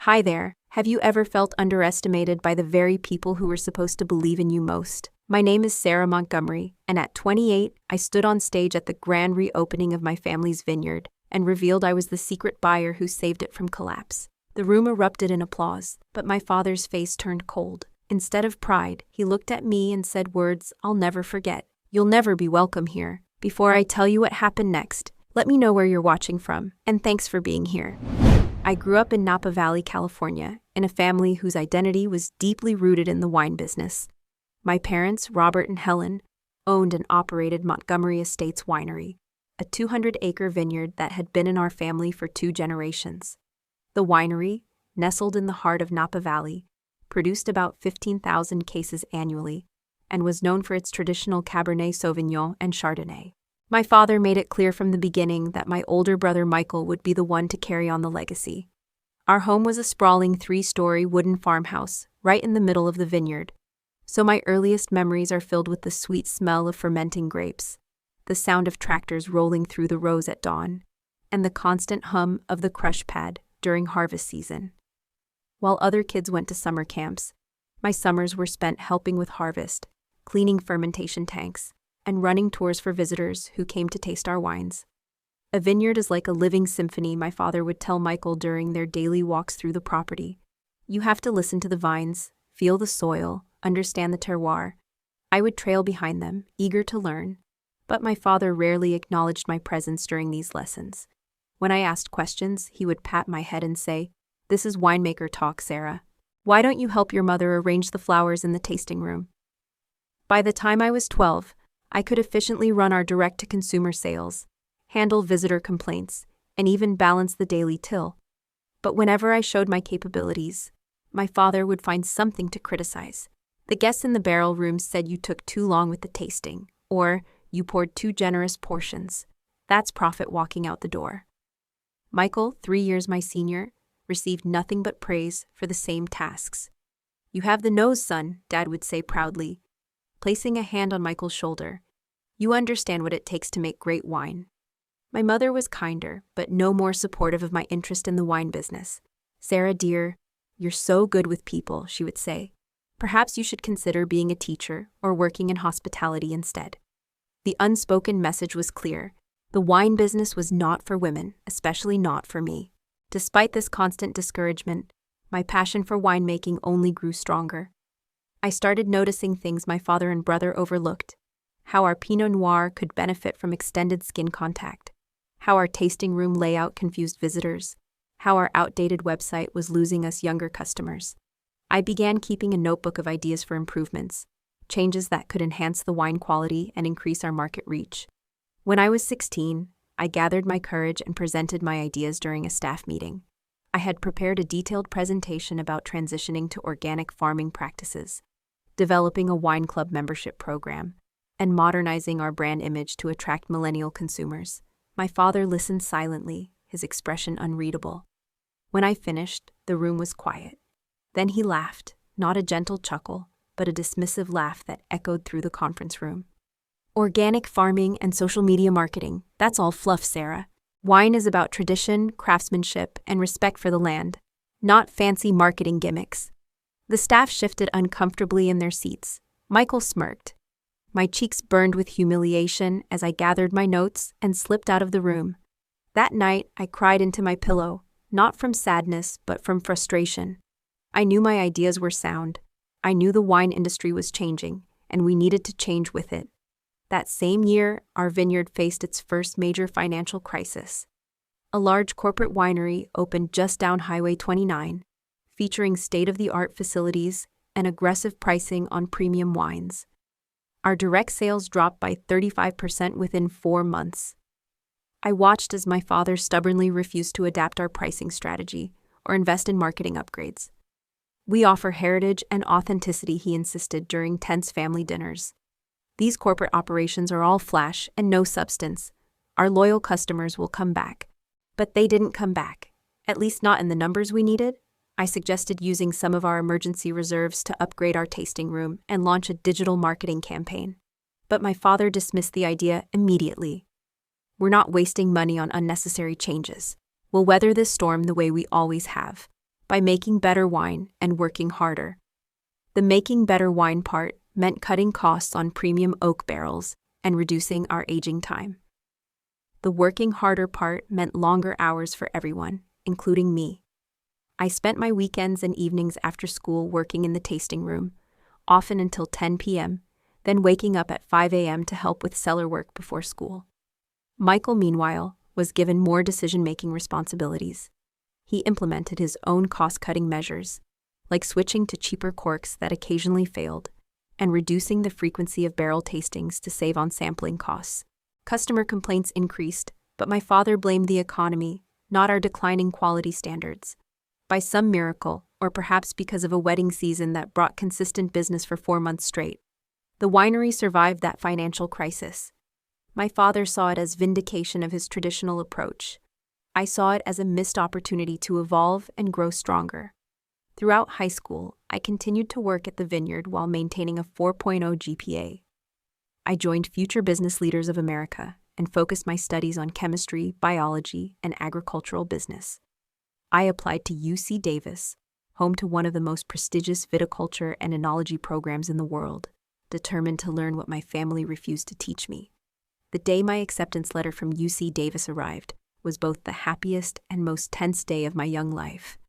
Hi there, have you ever felt underestimated by the very people who were supposed to believe in you most? My name is Sarah Montgomery, and at 28, I stood on stage at the grand reopening of my family's vineyard and revealed I was the secret buyer who saved it from collapse. The room erupted in applause, but my father's face turned cold. Instead of pride, he looked at me and said words I'll never forget. You'll never be welcome here. Before I tell you what happened next, let me know where you're watching from, and thanks for being here. I grew up in Napa Valley, California, in a family whose identity was deeply rooted in the wine business. My parents, Robert and Helen, owned and operated Montgomery Estates Winery, a 200-acre vineyard that had been in our family for 2 generations. The winery, nestled in the heart of Napa Valley, produced about 15,000 cases annually and was known for its traditional Cabernet Sauvignon and Chardonnay. My father made it clear from the beginning that my older brother Michael would be the one to carry on the legacy. Our home was a sprawling 3-story wooden farmhouse right in the middle of the vineyard, so my earliest memories are filled with the sweet smell of fermenting grapes, the sound of tractors rolling through the rows at dawn, and the constant hum of the crush pad during harvest season. While other kids went to summer camps, my summers were spent helping with harvest, cleaning fermentation tanks, and running tours for visitors who came to taste our wines. A vineyard is like a living symphony, my father would tell Michael during their daily walks through the property. You have to listen to the vines, feel the soil, understand the terroir. I would trail behind them, eager to learn, but my father rarely acknowledged my presence during these lessons. When I asked questions, he would pat my head and say, "This is winemaker talk, Sarah. Why don't you help your mother arrange the flowers in the tasting room?" By the time I was 12, I could efficiently run our direct-to-consumer sales, handle visitor complaints, and even balance the daily till. But whenever I showed my capabilities, my father would find something to criticize. The guests in the barrel room said you took too long with the tasting, or you poured too generous portions. That's profit walking out the door. Michael, 3 years my senior, received nothing but praise for the same tasks. "You have the nose, son," Dad would say proudly, placing a hand on Michael's shoulder. "You understand what it takes to make great wine." My mother was kinder, but no more supportive of my interest in the wine business. "Sarah, dear, you're so good with people," she would say. "Perhaps you should consider being a teacher or working in hospitality instead." The unspoken message was clear. The wine business was not for women, especially not for me. Despite this constant discouragement, my passion for winemaking only grew stronger. I started noticing things my father and brother overlooked: how our Pinot Noir could benefit from extended skin contact, how our tasting room layout confused visitors, how our outdated website was losing us younger customers. I began keeping a notebook of ideas for improvements, changes that could enhance the wine quality and increase our market reach. When I was 16, I gathered my courage and presented my ideas during a staff meeting. I had prepared a detailed presentation about transitioning to organic farming practices, developing a wine club membership program, and modernizing our brand image to attract millennial consumers. My father listened silently, his expression unreadable. When I finished, the room was quiet. Then he laughed, not a gentle chuckle, but a dismissive laugh that echoed through the conference room. "Organic farming and social media marketing, that's all fluff, Sarah. Wine is about tradition, craftsmanship, and respect for the land, not fancy marketing gimmicks." The staff shifted uncomfortably in their seats. Michael smirked. My cheeks burned with humiliation as I gathered my notes and slipped out of the room. That night, I cried into my pillow, not from sadness, but from frustration. I knew my ideas were sound. I knew the wine industry was changing, and we needed to change with it. That same year, our vineyard faced its first major financial crisis. A large corporate winery opened just down Highway 29, featuring state-of-the-art facilities and aggressive pricing on premium wines. Our direct sales dropped by 35% within 4 months. I watched as my father stubbornly refused to adapt our pricing strategy or invest in marketing upgrades. "We offer heritage and authenticity," he insisted during tense family dinners. "These corporate operations are all flash and no substance. Our loyal customers will come back." But they didn't come back, at least not in the numbers we needed. I suggested using some of our emergency reserves to upgrade our tasting room and launch a digital marketing campaign. But my father dismissed the idea immediately. "We're not wasting money on unnecessary changes. We'll weather this storm the way we always have." by making better wine and working harder. The making better wine part meant cutting costs on premium oak barrels and reducing our aging time. The working harder part meant longer hours for everyone, including me. I spent my weekends and evenings after school working in the tasting room, often until 10 p.m., then waking up at 5 a.m. to help with cellar work before school. Michael, meanwhile, was given more decision-making responsibilities. He implemented his own cost-cutting measures, like switching to cheaper corks that occasionally failed, and reducing the frequency of barrel tastings to save on sampling costs. Customer complaints increased, but my father blamed the economy, not our declining quality standards. By some miracle, or perhaps because of a wedding season that brought consistent business for 4 months straight, the winery survived that financial crisis. My father saw it as vindication of his traditional approach. I saw it as a missed opportunity to evolve and grow stronger. Throughout high school, I continued to work at the Vineyard while maintaining a 4.0 GPA. I joined Future Business Leaders of America and focused my studies on chemistry, biology, and agricultural business. I applied to UC Davis, home to one of the most prestigious viticulture and enology programs in the world, determined to learn what my family refused to teach me. The day my acceptance letter from UC Davis arrived was both the happiest and most tense day of my young life.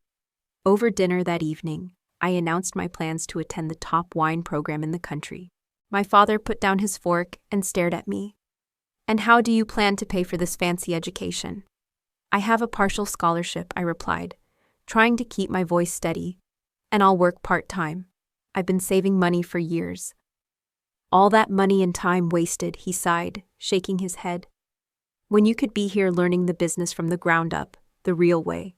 Over dinner that evening, I announced my plans to attend the top wine program in the country. My father put down his fork and stared at me. "And how do you plan to pay for this fancy education?" "I have a partial scholarship," I replied, trying to keep my voice steady. "And I'll work part-time. I've been saving money for years." "All that money and time wasted," he sighed, shaking his head. "When you could be here learning the business from the ground up, the real way."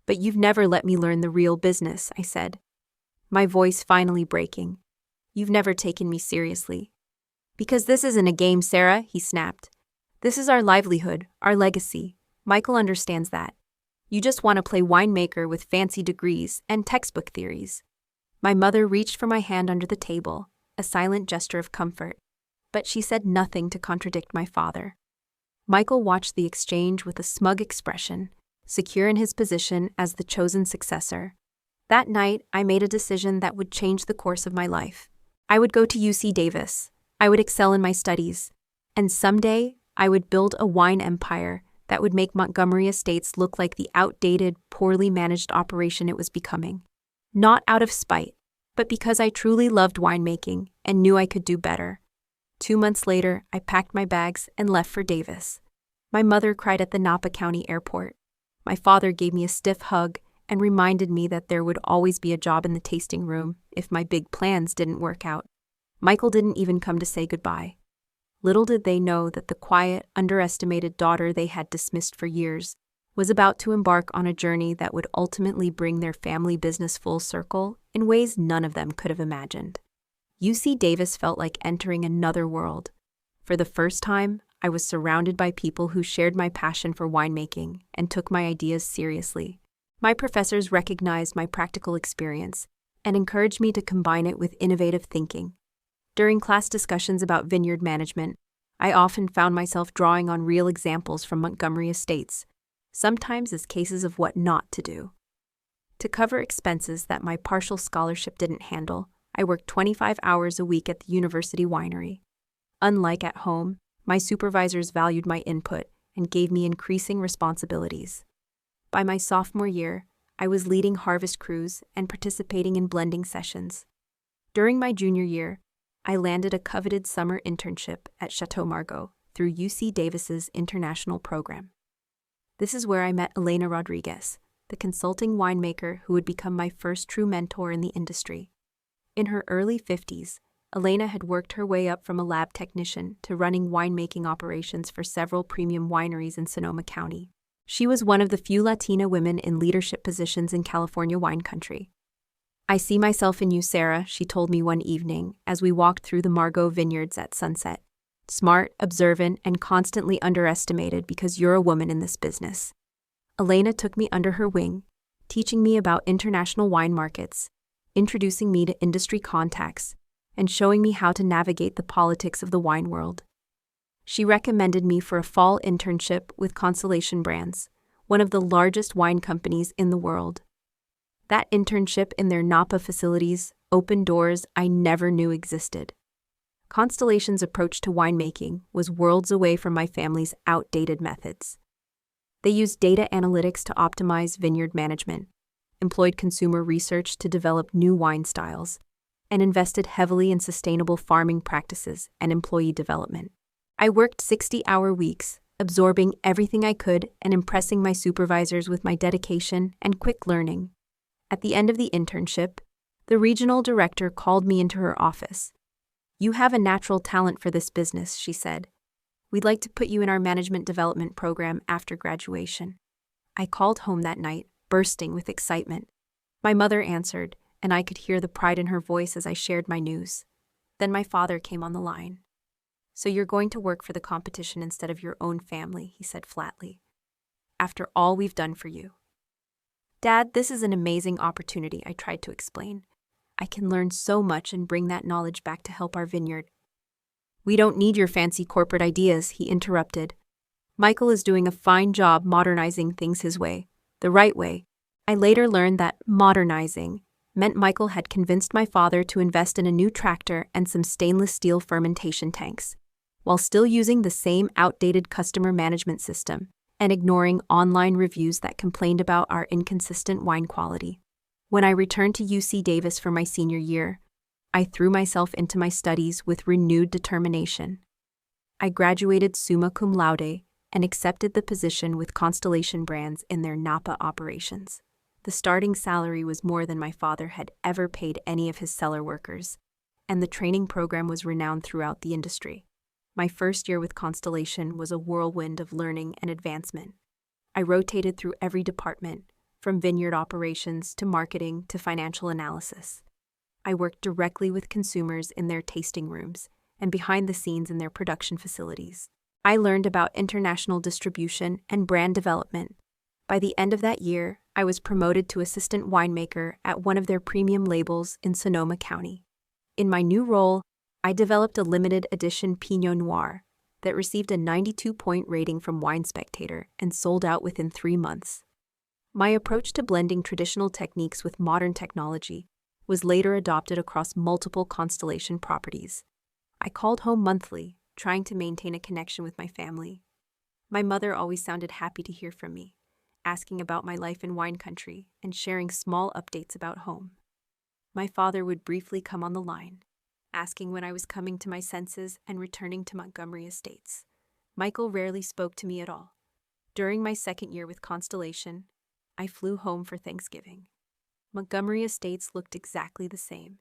"But you've never let me learn the real business," I said, my voice finally breaking. "You've never taken me seriously." "Because this isn't a game, Sarah," he snapped. "This is our livelihood, our legacy. Michael understands that. You just want to play winemaker with fancy degrees and textbook theories." My mother reached for my hand under the table, a silent gesture of comfort, but she said nothing to contradict my father. Michael watched the exchange with a smug expression, secure in his position as the chosen successor. That night, I made a decision that would change the course of my life. I would go to UC Davis, I would excel in my studies, and someday I would build a wine empire that would make Montgomery Estates look like the outdated, poorly managed operation it was becoming. Not out of spite, but because I truly loved winemaking and knew I could do better. 2 months later, I packed my bags and left for Davis. My mother cried at the Napa County Airport. My father gave me a stiff hug and reminded me that there would always be a job in the tasting room if my big plans didn't work out. Michael didn't even come to say goodbye. Little did they know that the quiet, underestimated daughter they had dismissed for years was about to embark on a journey that would ultimately bring their family business full circle in ways none of them could have imagined. UC Davis felt like entering another world. For the first time, I was surrounded by people who shared my passion for winemaking and took my ideas seriously. My professors recognized my practical experience and encouraged me to combine it with innovative thinking. During class discussions about vineyard management, I often found myself drawing on real examples from Montgomery Estates, sometimes as cases of what not to do. To cover expenses that my partial scholarship didn't handle, I worked 25 hours a week at the university winery. Unlike at home, my supervisors valued my input and gave me increasing responsibilities. By my sophomore year, I was leading harvest crews and participating in blending sessions. During my junior year, I landed a coveted summer internship at Chateau Margaux through UC Davis's international program. This is where I met Elena Rodriguez, the consulting winemaker who would become my first true mentor in the industry. In her early 50s, Elena had worked her way up from a lab technician to running winemaking operations for several premium wineries in Sonoma County. She was one of the few Latina women in leadership positions in California wine country. "I see myself in you, Sarah," she told me one evening as we walked through the Margaux vineyards at sunset. "Smart, observant, and constantly underestimated because you're a woman in this business." Elena took me under her wing, teaching me about international wine markets, introducing me to industry contacts, and showing me how to navigate the politics of the wine world. She recommended me for a fall internship with Constellation Brands, one of the largest wine companies in the world. That internship in their Napa facilities opened doors I never knew existed. Constellation's approach to winemaking was worlds away from my family's outdated methods. They used data analytics to optimize vineyard management, employed consumer research to develop new wine styles, and invested heavily in sustainable farming practices and employee development. I worked 60-hour weeks, absorbing everything I could and impressing my supervisors with my dedication and quick learning. At the end of the internship, the regional director called me into her office. "You have a natural talent for this business," she said. "We'd like to put you in our management development program after graduation." I called home that night, bursting with excitement. My mother answered, and I could hear the pride in her voice as I shared my news. Then my father came on the line. "So you're going to work for the competition instead of your own family," he said flatly. "After all we've done for you." "Dad, this is an amazing opportunity," I tried to explain. "I can learn so much and bring that knowledge back to help our vineyard." "We don't need your fancy corporate ideas," he interrupted. "Michael is doing a fine job modernizing things his way, the right way." I later learned that modernizing meant Michael had convinced my father to invest in a new tractor and some stainless steel fermentation tanks, while still using the same outdated customer management system and ignoring online reviews that complained about our inconsistent wine quality. When I returned to UC Davis for my senior year, I threw myself into my studies with renewed determination. I graduated summa cum laude and accepted the position with Constellation Brands in their Napa operations. The starting salary was more than my father had ever paid any of his cellar workers, and the training program was renowned throughout the industry. My first year with Constellation was a whirlwind of learning and advancement. I rotated through every department, from vineyard operations to marketing to financial analysis. I worked directly with consumers in their tasting rooms and behind the scenes in their production facilities. I learned about international distribution and brand development. By the end of that year, I was promoted to assistant winemaker at one of their premium labels in Sonoma County. In my new role, I developed a limited edition Pinot Noir that received a 92-point rating from Wine Spectator and sold out within 3 months. My approach to blending traditional techniques with modern technology was later adopted across multiple Constellation properties. I called home monthly, trying to maintain a connection with my family. My mother always sounded happy to hear from me, asking about my life in wine country and sharing small updates about home. My father would briefly come on the line, asking when I was coming to my senses and returning to Montgomery Estates. Michael rarely spoke to me at all. During my second year with Constellation, I flew home for Thanksgiving. Montgomery Estates looked exactly the same,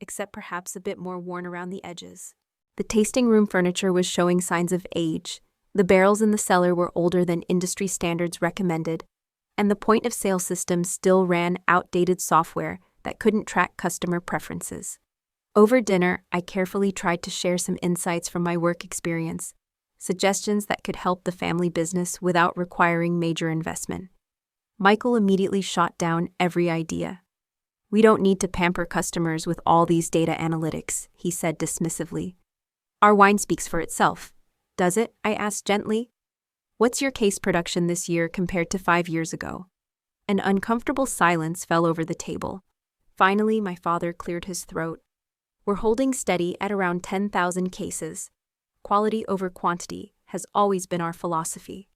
except perhaps a bit more worn around the edges. The tasting room furniture was showing signs of age, the barrels in the cellar were older than industry standards recommended, and the point-of-sale system still ran outdated software that couldn't track customer preferences. Over dinner, I carefully tried to share some insights from my work experience, suggestions that could help the family business without requiring major investment. Michael immediately shot down every idea. "We don't need to pamper customers with all these data analytics," he said dismissively. "Our wine speaks for itself. Does it?" I asked gently. "What's your case production this year compared to 5 years ago?" An uncomfortable silence fell over the table. Finally, my father cleared his throat. "We're holding steady at around 10,000 cases. Quality over quantity has always been our philosophy."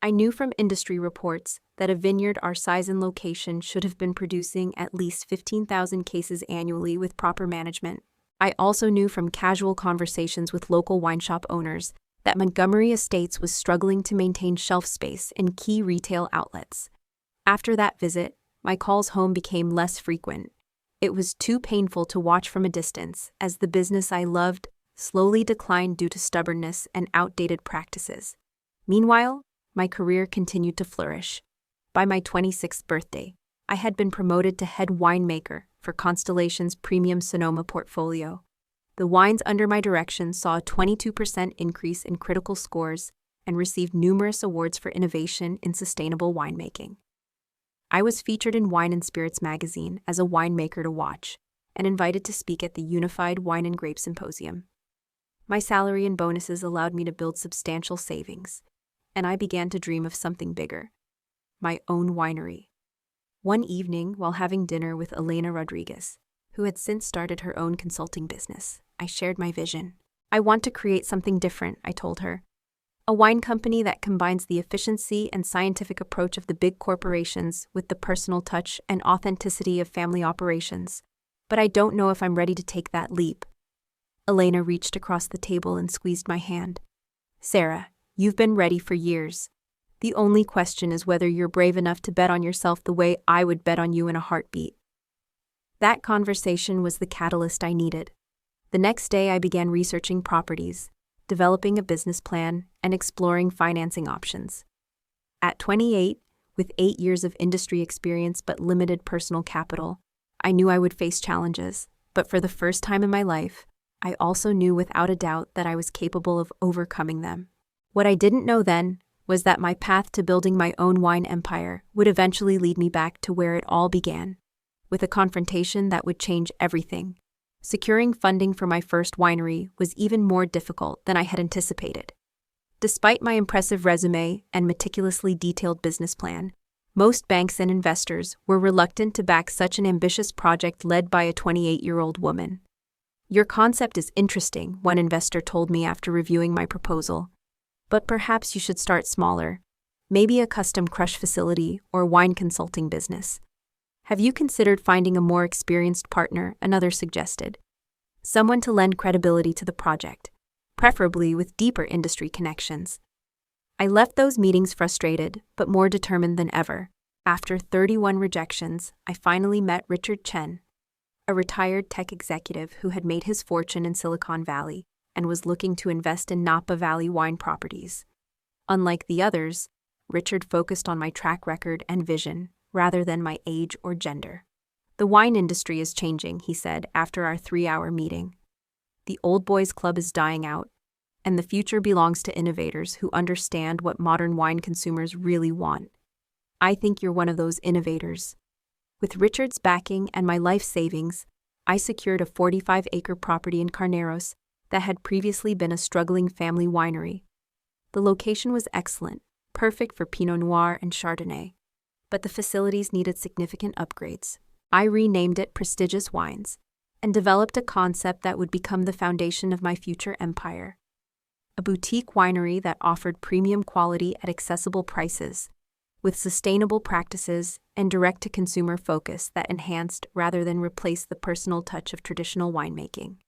I knew from industry reports that a vineyard our size and location should have been producing at least 15,000 cases annually with proper management. I also knew from casual conversations with local wine shop owners that Montgomery Estates was struggling to maintain shelf space in key retail outlets. After that visit, my calls home became less frequent. It was too painful to watch from a distance as the business I loved slowly declined due to stubbornness and outdated practices. Meanwhile, my career continued to flourish. By my 26th birthday, I had been promoted to head winemaker for Constellation's premium Sonoma portfolio. The wines under my direction saw a 22% increase in critical scores and received numerous awards for innovation in sustainable winemaking. I was featured in Wine and Spirits magazine as a winemaker to watch and invited to speak at the Unified Wine and Grape Symposium. My salary and bonuses allowed me to build substantial savings, and I began to dream of something bigger: my own winery. One evening, while having dinner with Elena Rodriguez, who had since started her own consulting business, I shared my vision. I want to create something different, I told her. A wine company that combines the efficiency and scientific approach of the big corporations with the personal touch and authenticity of family operations. But I don't know if I'm ready to take that leap. Elena reached across the table and squeezed my hand. Sarah, you've been ready for years. The only question is whether you're brave enough to bet on yourself the way I would bet on you in a heartbeat. That conversation was the catalyst I needed. The next day I began researching properties, developing a business plan, and exploring financing options. At 28, with 8 years of industry experience but limited personal capital, I knew I would face challenges, but for the first time in my life, I also knew without a doubt that I was capable of overcoming them. What I didn't know then was that my path to building my own wine empire would eventually lead me back to where it all began, with a confrontation that would change everything. Securing funding for my first winery was even more difficult than I had anticipated. Despite my impressive resume and meticulously detailed business plan, most banks and investors were reluctant to back such an ambitious project led by a 28-year-old woman. Your concept is interesting, one investor told me after reviewing my proposal. But perhaps you should start smaller, maybe a custom crush facility or wine consulting business. Have you considered finding a more experienced partner? Another suggested. Someone to lend credibility to the project, preferably with deeper industry connections. I left those meetings frustrated, but more determined than ever. After 31 rejections, I finally met Richard Chen, a retired tech executive who had made his fortune in Silicon Valley and was looking to invest in Napa Valley wine properties. Unlike the others, Richard focused on my track record and vision, rather than my age or gender. The wine industry is changing, he said after our 3-hour meeting. The old boys club is dying out, and the future belongs to innovators who understand what modern wine consumers really want. I think you're one of those innovators. With Richard's backing and my life savings, I secured a 45-acre property in Carneros that had previously been a struggling family winery. The location was excellent, perfect for Pinot Noir and Chardonnay, but the facilities needed significant upgrades. I renamed it Prestigious Wines and developed a concept that would become the foundation of my future empire. A boutique winery that offered premium quality at accessible prices, with sustainable practices and direct-to-consumer focus that enhanced rather than replaced the personal touch of traditional winemaking.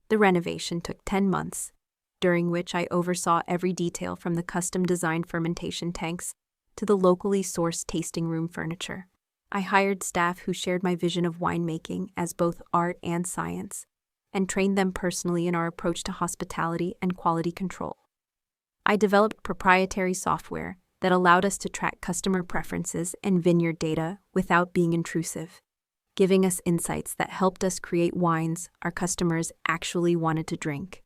The renovation took 10 months, during which I oversaw every detail from the custom-designed fermentation tanks to the locally sourced tasting room furniture. I hired staff who shared my vision of winemaking as both art and science, and trained them personally in our approach to hospitality and quality control. I developed proprietary software that allowed us to track customer preferences and vineyard data without being intrusive, giving us insights that helped us create wines our customers actually wanted to drink.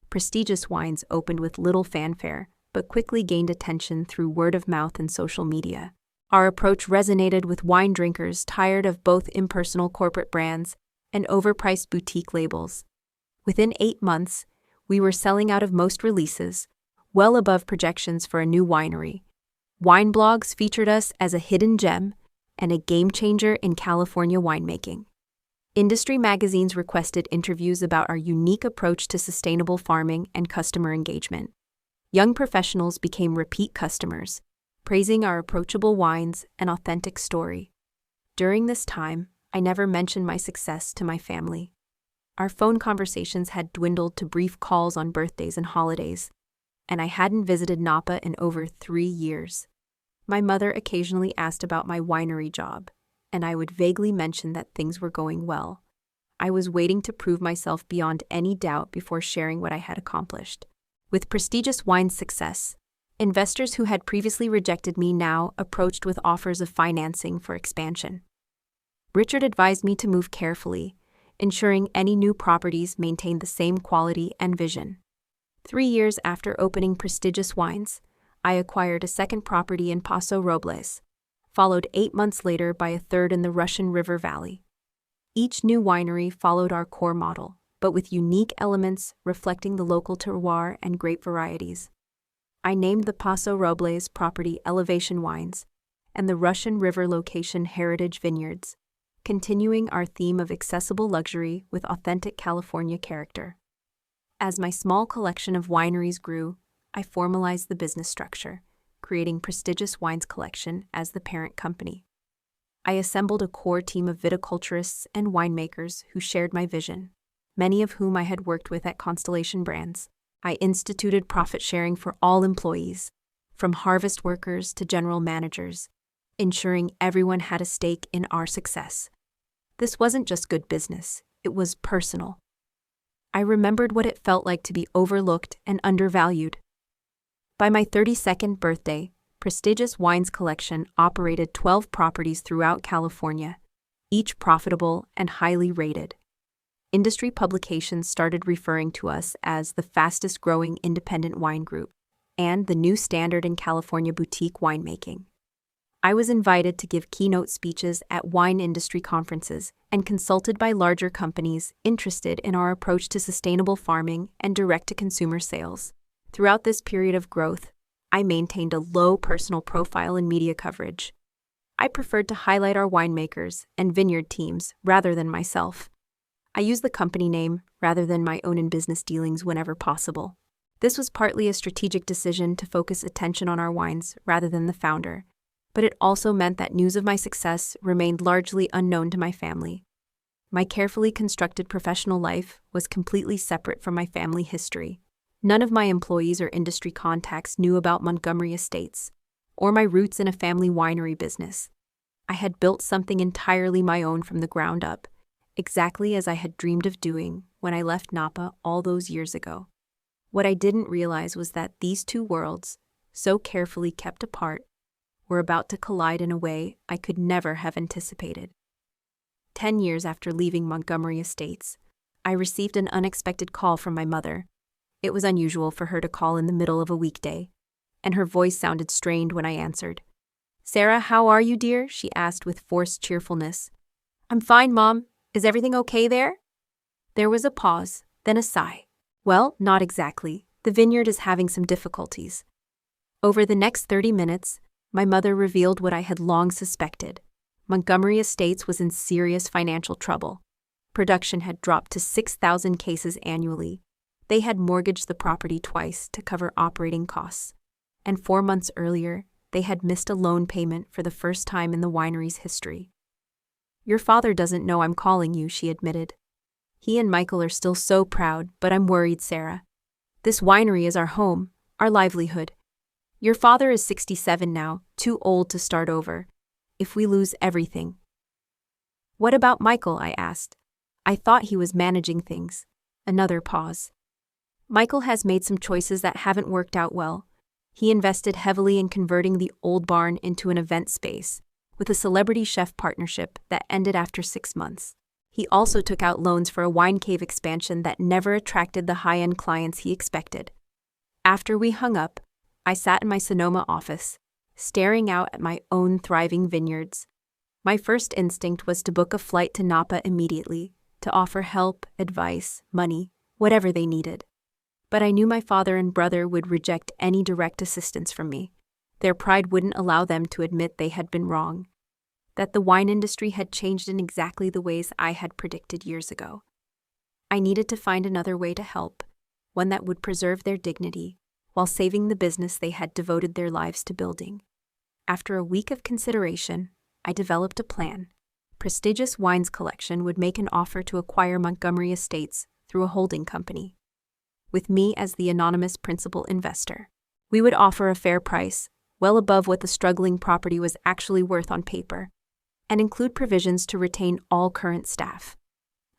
Prestigious Wines opened with little fanfare, but quickly gained attention through word of mouth and social media. Our approach resonated with wine drinkers tired of both impersonal corporate brands and overpriced boutique labels. Within 8 months, we were selling out of most releases, well above projections for a new winery. Wine blogs featured us as a hidden gem and a game-changer in California winemaking. Industry magazines requested interviews about our unique approach to sustainable farming and customer engagement. Young professionals became repeat customers, praising our approachable wines and authentic story. During this time, I never mentioned my success to my family. Our phone conversations had dwindled to brief calls on birthdays and holidays, and I hadn't visited Napa in over 3 years. My mother occasionally asked about my winery job, and I would vaguely mention that things were going well. I was waiting to prove myself beyond any doubt before sharing what I had accomplished. With Prestigious Wine's success, investors who had previously rejected me now approached with offers of financing for expansion. Richard advised me to move carefully, ensuring any new properties maintained the same quality and vision. 3 years after opening Prestigious Wines, I acquired a second property in Paso Robles, followed 8 months later by a third in the Russian River Valley. Each new winery followed our core model, but with unique elements reflecting the local terroir and grape varieties. I named the Paso Robles property Elevation Wines, and the Russian River location Heritage Vineyards, continuing our theme of accessible luxury with authentic California character. As my small collection of wineries grew, I formalized the business structure, creating Prestigious Wines Collection as the parent company. I assembled a core team of viticulturists and winemakers who shared my vision, many of whom I had worked with at Constellation Brands. I instituted profit sharing for all employees, from harvest workers to general managers, ensuring everyone had a stake in our success. This wasn't just good business, it was personal. I remembered what it felt like to be overlooked and undervalued. By my 32nd birthday, Prestigious Wines Collection operated 12 properties throughout California, each profitable and highly rated. Industry publications started referring to us as the fastest-growing independent wine group and the new standard in California boutique winemaking. I was invited to give keynote speeches at wine industry conferences and consulted by larger companies interested in our approach to sustainable farming and direct-to-consumer sales. Throughout this period of growth, I maintained a low personal profile in media coverage. I preferred to highlight our winemakers and vineyard teams rather than myself. I used the company name rather than my own in business dealings whenever possible. This was partly a strategic decision to focus attention on our wines rather than the founder, but it also meant that news of my success remained largely unknown to my family. My carefully constructed professional life was completely separate from my family history. None of my employees or industry contacts knew about Montgomery Estates or my roots in a family winery business. I had built something entirely my own from the ground up, exactly as I had dreamed of doing when I left Napa all those years ago. What I didn't realize was that these two worlds, so carefully kept apart, were about to collide in a way I could never have anticipated. 10 years after leaving Montgomery Estates, I received an unexpected call from my mother. It was unusual for her to call in the middle of a weekday, and her voice sounded strained when I answered. "Sarah, how are you, dear?" she asked with forced cheerfulness. "I'm fine, Mom. Is everything okay there?" There was a pause, then a sigh. "Well, not exactly. The vineyard is having some difficulties." Over the next 30 minutes, my mother revealed what I had long suspected. Montgomery Estates was in serious financial trouble. Production had dropped to 6,000 cases annually. They had mortgaged the property twice to cover operating costs, and 4 months earlier, they had missed a loan payment for the first time in the winery's history. "Your father doesn't know I'm calling you," she admitted. "He and Michael are still so proud, but I'm worried, Sarah. This winery is our home, our livelihood. Your father is 67 now, too old to start over. If we lose everything." "What about Michael?" I asked. "I thought he was managing things." Another pause. "Michael has made some choices that haven't worked out well. He invested heavily in converting the old barn into an event space, with a celebrity chef partnership that ended after 6 months. He also took out loans for a wine cave expansion that never attracted the high-end clients he expected. After we hung up, I sat in my Sonoma office, staring out at my own thriving vineyards. My first instinct was to book a flight to Napa immediately, to offer help, advice, money, whatever they needed. But I knew my father and brother would reject any direct assistance from me. Their pride wouldn't allow them to admit they had been wrong, that the wine industry had changed in exactly the ways I had predicted years ago. I needed to find another way to help, one that would preserve their dignity, while saving the business they had devoted their lives to building. After a week of consideration, I developed a plan. Prestigious Wines Collection would make an offer to acquire Montgomery Estates through a holding company, with me as the anonymous principal investor. We would offer a fair price, well above what the struggling property was actually worth on paper, and include provisions to retain all current staff.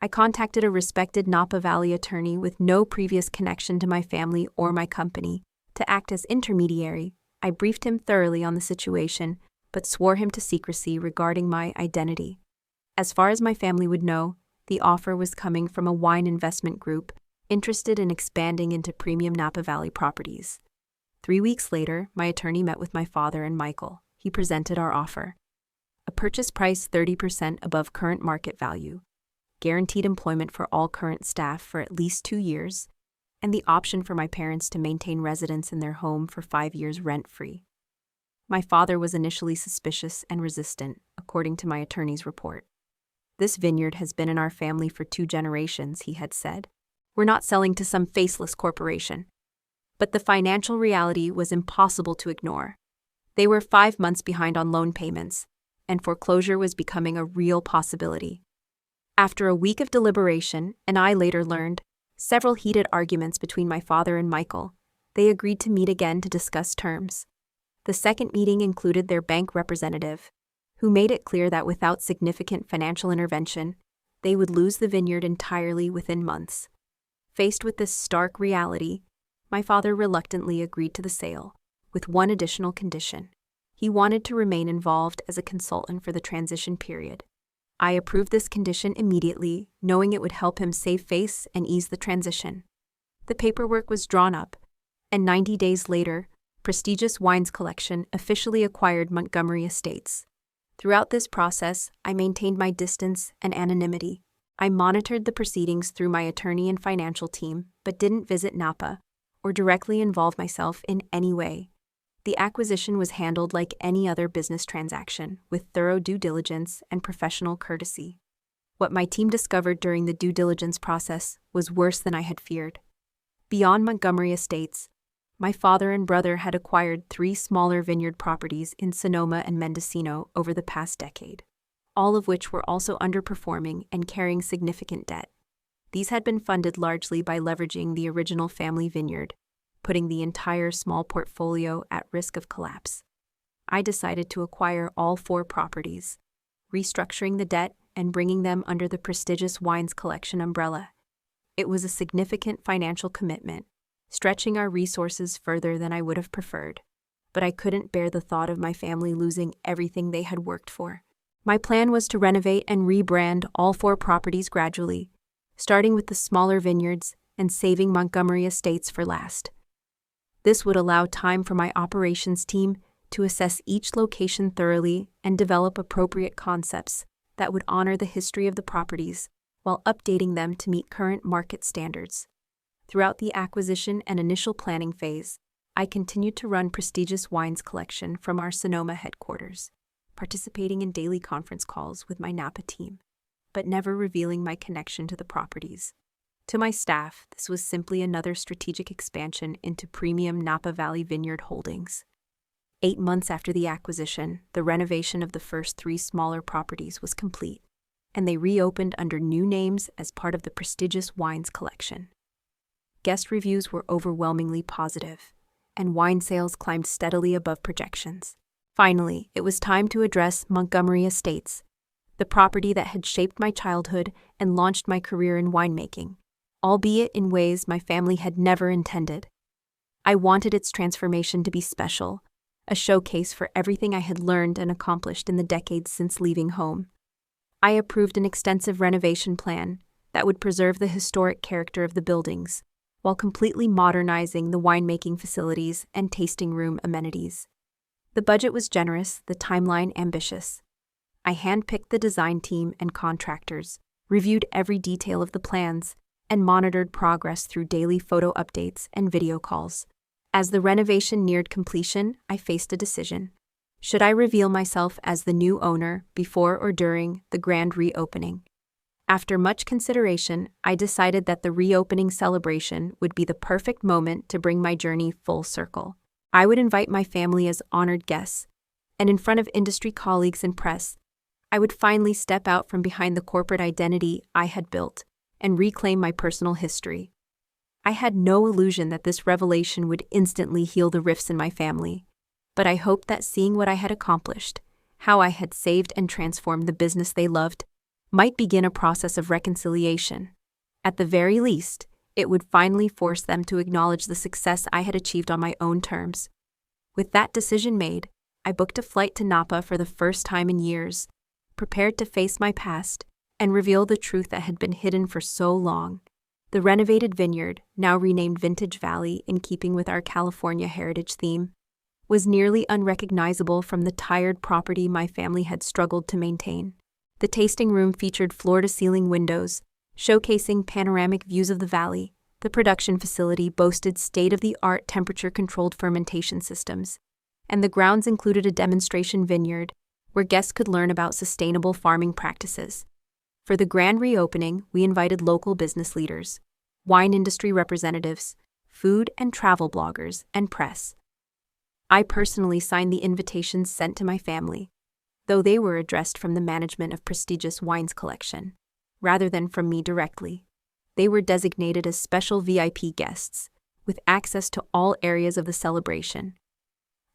I contacted a respected Napa Valley attorney with no previous connection to my family or my company to act as intermediary. I briefed him thoroughly on the situation, but swore him to secrecy regarding my identity. As far as my family would know, the offer was coming from a wine investment group interested in expanding into premium Napa Valley properties. 3 weeks later, my attorney met with my father and Michael. He presented our offer. A purchase price 30% above current market value, guaranteed employment for all current staff for at least 2 years, and the option for my parents to maintain residence in their home for 5 years rent-free. My father was initially suspicious and resistant, according to my attorney's report. "This vineyard has been in our family for 2 generations," he had said. "We're not selling to some faceless corporation." But the financial reality was impossible to ignore. They were 5 months behind on loan payments, and foreclosure was becoming a real possibility. After a week of deliberation, and I later learned, several heated arguments between my father and Michael, they agreed to meet again to discuss terms. The second meeting included their bank representative, who made it clear that without significant financial intervention, they would lose the vineyard entirely within months. Faced with this stark reality, my father reluctantly agreed to the sale, with one additional condition. He wanted to remain involved as a consultant for the transition period. I approved this condition immediately, knowing it would help him save face and ease the transition. The paperwork was drawn up, and 90 days later, Prestigious Wines Collection officially acquired Montgomery Estates. Throughout this process, I maintained my distance and anonymity. I monitored the proceedings through my attorney and financial team, but didn't visit Napa or directly involve myself in any way. The acquisition was handled like any other business transaction, with thorough due diligence and professional courtesy. What my team discovered during the due diligence process was worse than I had feared. Beyond Montgomery Estates, my father and brother had acquired 3 smaller vineyard properties in Sonoma and Mendocino over the past decade, all of which were also underperforming and carrying significant debt. These had been funded largely by leveraging the original family vineyard, putting the entire small portfolio at risk of collapse. I decided to acquire all 4 properties, restructuring the debt and bringing them under the Prestigious Wines Collection umbrella. It was a significant financial commitment, stretching our resources further than I would have preferred, but I couldn't bear the thought of my family losing everything they had worked for. My plan was to renovate and rebrand all 4 properties gradually, starting with the smaller vineyards and saving Montgomery Estates for last. This would allow time for my operations team to assess each location thoroughly and develop appropriate concepts that would honor the history of the properties while updating them to meet current market standards. Throughout the acquisition and initial planning phase, I continued to run Prestigious Wines Collection from our Sonoma headquarters, participating in daily conference calls with my Napa team, but never revealing my connection to the properties. To my staff, this was simply another strategic expansion into premium Napa Valley Vineyard holdings. 8 months after the acquisition, the renovation of the first 3 smaller properties was complete, and they reopened under new names as part of the Prestigious Wines Collection. Guest reviews were overwhelmingly positive, and wine sales climbed steadily above projections. Finally, it was time to address Montgomery Estates, the property that had shaped my childhood and launched my career in winemaking, albeit in ways my family had never intended. I wanted its transformation to be special, a showcase for everything I had learned and accomplished in the decades since leaving home. I approved an extensive renovation plan that would preserve the historic character of the buildings, while completely modernizing the winemaking facilities and tasting room amenities. The budget was generous, the timeline ambitious. I handpicked the design team and contractors, reviewed every detail of the plans, and monitored progress through daily photo updates and video calls. As the renovation neared completion, I faced a decision. Should I reveal myself as the new owner before or during the grand reopening? After much consideration, I decided that the reopening celebration would be the perfect moment to bring my journey full circle. I would invite my family as honored guests, and in front of industry colleagues and press, I would finally step out from behind the corporate identity I had built and reclaim my personal history. I had no illusion that this revelation would instantly heal the rifts in my family, but I hoped that seeing what I had accomplished, how I had saved and transformed the business they loved, might begin a process of reconciliation. At the very least, it would finally force them to acknowledge the success I had achieved on my own terms. With that decision made, I booked a flight to Napa for the first time in years, prepared to face my past and reveal the truth that had been hidden for so long. The renovated vineyard, now renamed Vintage Valley in keeping with our California heritage theme, was nearly unrecognizable from the tired property my family had struggled to maintain. The tasting room featured floor-to-ceiling windows, showcasing panoramic views of the valley. The production facility boasted state-of-the-art temperature-controlled fermentation systems, and the grounds included a demonstration vineyard where guests could learn about sustainable farming practices. For the grand reopening, we invited local business leaders, wine industry representatives, food and travel bloggers, and press. I personally signed the invitations sent to my family, though they were addressed from the management of prestigious wines collection, rather than from me directly. They were designated as special VIP guests, with access to all areas of the celebration.